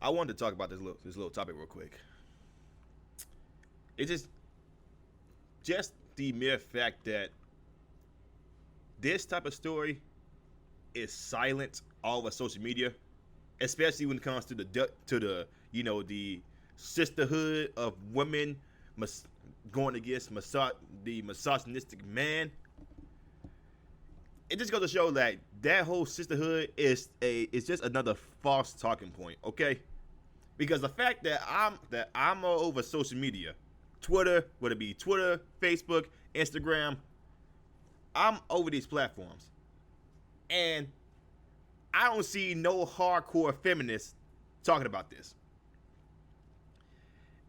I wanted to talk about this little topic real quick. It's just the mere fact that this type of story is silent all over social media, especially when it comes to the sisterhood of women going against the misogynistic man. It just goes to show that whole sisterhood is just another false talking point, okay? Because the fact that I'm all over social media, Twitter, whether it be Twitter, Facebook, Instagram, I'm over these platforms, and I don't see no hardcore feminists talking about this.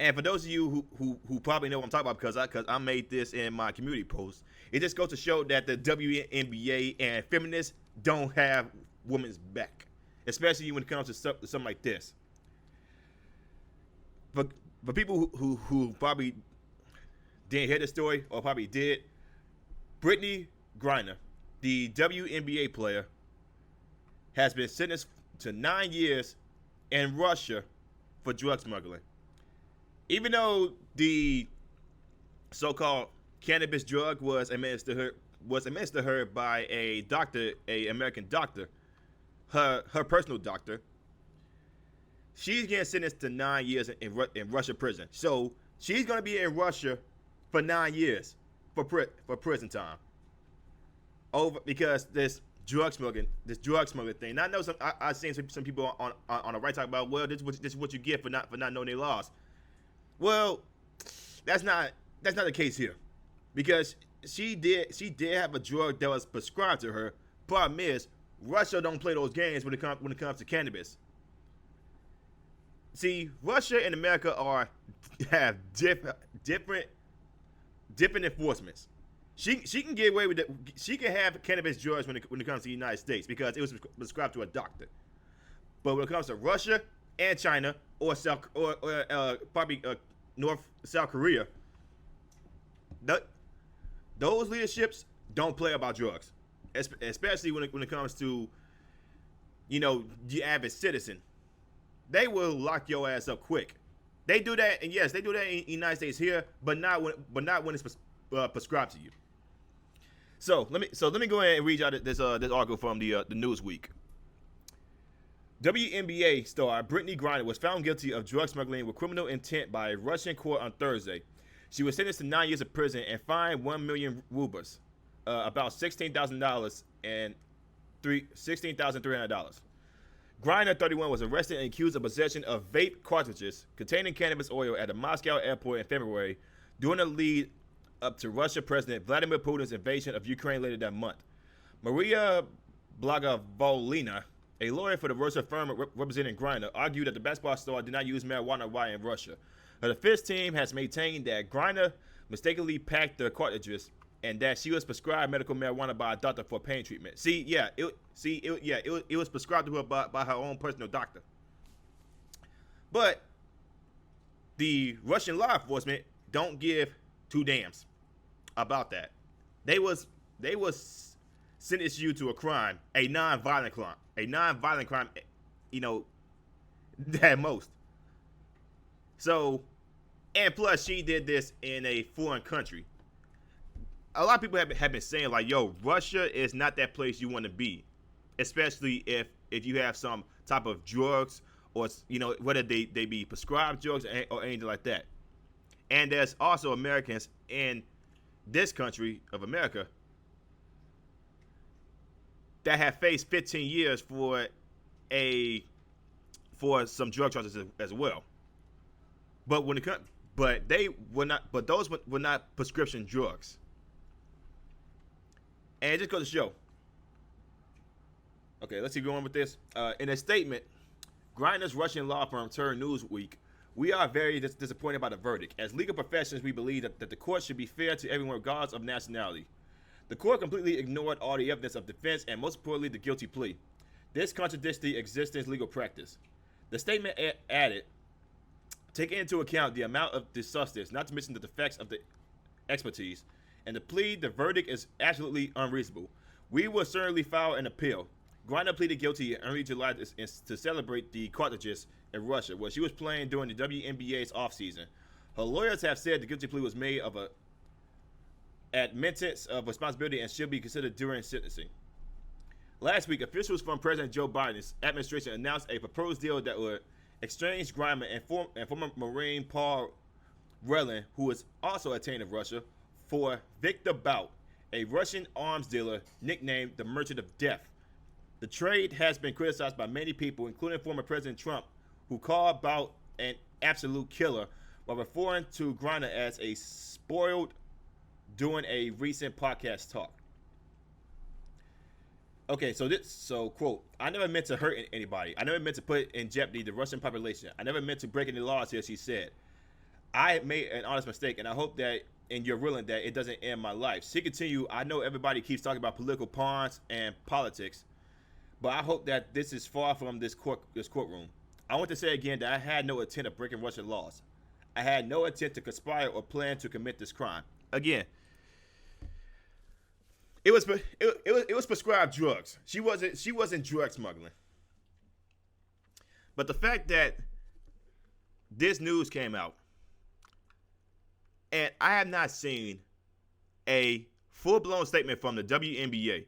And for those of you who probably know what I'm talking about, because I made this in my community post, it just goes to show that the WNBA and feminists don't have women's back, especially when it comes to something like this. For people who probably didn't hear the story or probably did, Brittany Griner, the WNBA player, has been sentenced to 9 years in Russia for drug smuggling. Even though the so-called cannabis drug was administered to her by a doctor, a American doctor, her personal doctor, she's getting sentenced to 9 years in Russia prison. So she's gonna be in Russia for 9 years for prison time over because this drug smuggling thing. And I know I've seen some people on the right talk about, well, this is what you get for not knowing their laws. Well, that's not the case here, because she did have a drug that was prescribed to her. Problem is, Russia don't play those games when it comes to cannabis. See, Russia and America have different enforcements. She can get away with it. She can have cannabis drugs when it comes to the United States because it was prescribed to a doctor. But when it comes to Russia and China or probably North South Korea, those leaderships don't play about drugs, especially when it comes to the average citizen. They will lock your ass up quick. They do that, and yes, they do that in the United States here, but not when it's prescribed to you. So let me go ahead and read out this article from the Newsweek. WNBA star Brittany Griner was found guilty of drug smuggling with criminal intent by a Russian court on Thursday. She was sentenced to 9 years of prison and fined 1 million rubles, about $16,000 and $16,300. Griner, 31, was arrested and accused of possession of vape cartridges containing cannabis oil at a Moscow airport in February during the lead up to Russian President Vladimir Putin's invasion of Ukraine later that month. Maria Blagovolina, a lawyer for the Russian firm representing Griner, argued that the basketball star did not use marijuana while in Russia. Her defense team has maintained that Griner mistakenly packed the cartridges and that she was prescribed medical marijuana by a doctor for pain treatment. It was prescribed to her by her own personal doctor. But the Russian law enforcement don't give two damns about that. They was sentence you to a crime, a non-violent crime, at most. So, and plus she did this in a foreign country. A lot of people have been saying like, yo, Russia is not that place you want to be, especially if you have some type of drugs or whether they be prescribed drugs or anything like that. And there's also Americans in this country of America that have faced 15 years for some drug charges as well. But those were not prescription drugs. And it just goes to show. Okay, let's keep going with this. In a statement, Griner's Russian law firm told Newsweek, "We are very disappointed by the verdict. As legal professionals, we believe that the court should be fair to everyone regardless of nationality. The court completely ignored all the evidence of defense and most importantly the guilty plea. This contradicts the existing legal practice." The statement added, "Taking into account the amount of the substance, not to mention the defects of the expertise, and the verdict is absolutely unreasonable. We will certainly file an appeal. Griner pleaded guilty in early July to celebrate the cartridges in Russia, where she was playing during the WNBA's offseason. Her lawyers have said the guilty plea was made of a admittance of responsibility and should be considered during sentencing. Last week, officials from President Joe Biden's administration announced a proposed deal that would exchange Griner and former Marine Paul Whelan, who is also detained in Russia, for Viktor Bout, a Russian arms dealer nicknamed the Merchant of Death. The trade has been criticized by many people, including former President Trump, who called Bout an absolute killer while referring to Griner as a spoiled during a recent podcast talk. Okay, so quote, I never meant to hurt anybody. I never meant to put in jeopardy the Russian population. I never meant to break any laws here, she said. I made an honest mistake, and I hope that in your ruling that it doesn't end my life. She continued, I know everybody keeps talking about political pawns and politics, but I hope that this is far from this courtroom. I want to say again that I had no intent of breaking Russian laws. I had no intent to conspire or plan to commit this crime. Again, it was prescribed drugs. She wasn't drug smuggling. But the fact that this news came out, and I have not seen a full-blown statement from the WNBA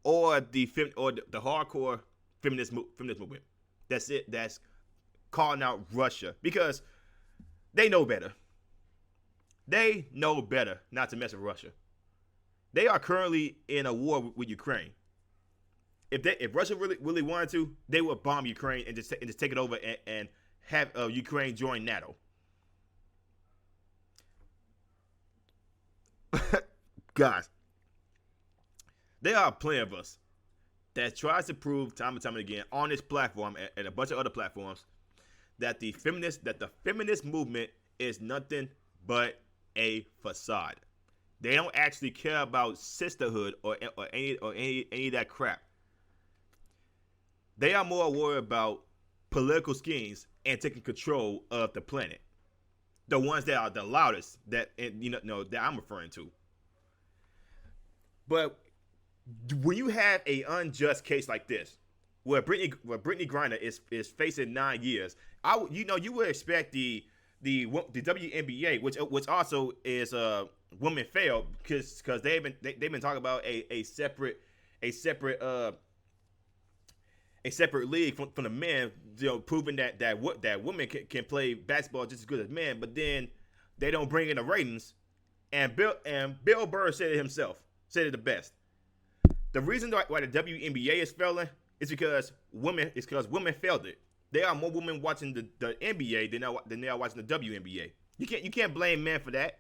or the hardcore feminist movement. That's calling out Russia, because they know better. They know better not to mess with Russia. They are currently in a war with Ukraine. If Russia really wanted to, they would bomb Ukraine and just take it over and have Ukraine join NATO. Guys, there are plenty of us that tries to prove time and time again on this platform and a bunch of other platforms that the feminist movement is nothing but a facade. They don't actually care about sisterhood or any of that crap. They are more worried about political schemes and taking control of the planet. The ones that are the loudest that I'm referring to. But when you have an unjust case like this, where Brittany Griner is facing 9 years, you would expect the WNBA, which also is women failed because they've been talking about a separate league from the men, proving that women can play basketball just as good as men, but then they don't bring in the ratings. And Bill Burr said it the best. The reason why the WNBA is failing is because women failed it. There are more women watching the NBA than they are watching the WNBA. You can't blame men for that.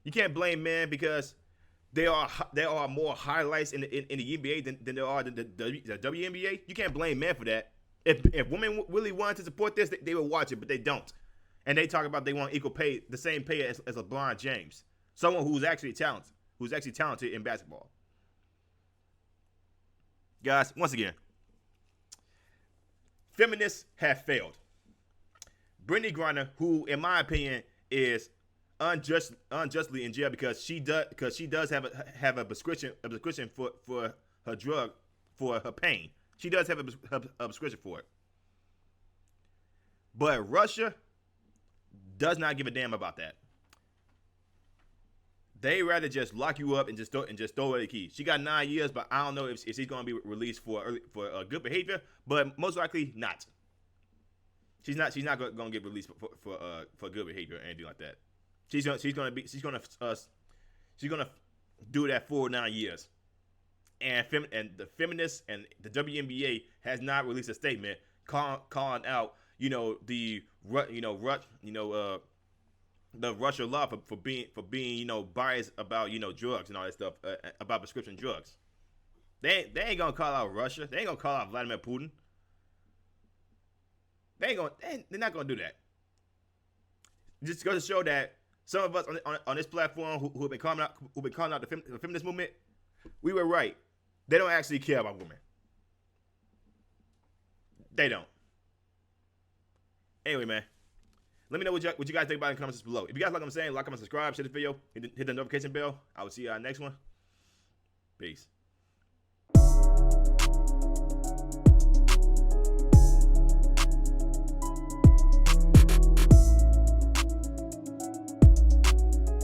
You can't blame men because there are more highlights in the NBA than there are the WNBA. You can't blame men for that. If women really wanted to support this, they would watch it, but they don't. And they talk about they want equal pay, the same pay as LeBron James, someone who's actually talented in basketball. Guys, once again, feminists have failed. Brittany Griner, who in my opinion is unjustly in jail because she does have a prescription for her drug for her pain. She does have a prescription for it. But Russia does not give a damn about that. They rather just lock you up and just throw away the key. She got 9 years, but I don't know if she's going to be released for good behavior, but most likely not. She's not going to get released for good behavior or anything like that. She's going to do that for 9 years. And the feminists and the WNBA has not released a statement calling out the Russia law for being biased about drugs and all that stuff about prescription drugs. They ain't gonna call out Russia. They ain't gonna call out Vladimir Putin. They're not gonna do that. Just goes to show that some of us on this platform who have been calling out the feminist movement, we were right. They don't actually care about women. They don't. Anyway, man. Let me know what you guys think about it in the comments below. If you guys like what I'm saying, like, comment, subscribe, share this video, hit the notification bell. I will see you on the next one. Peace.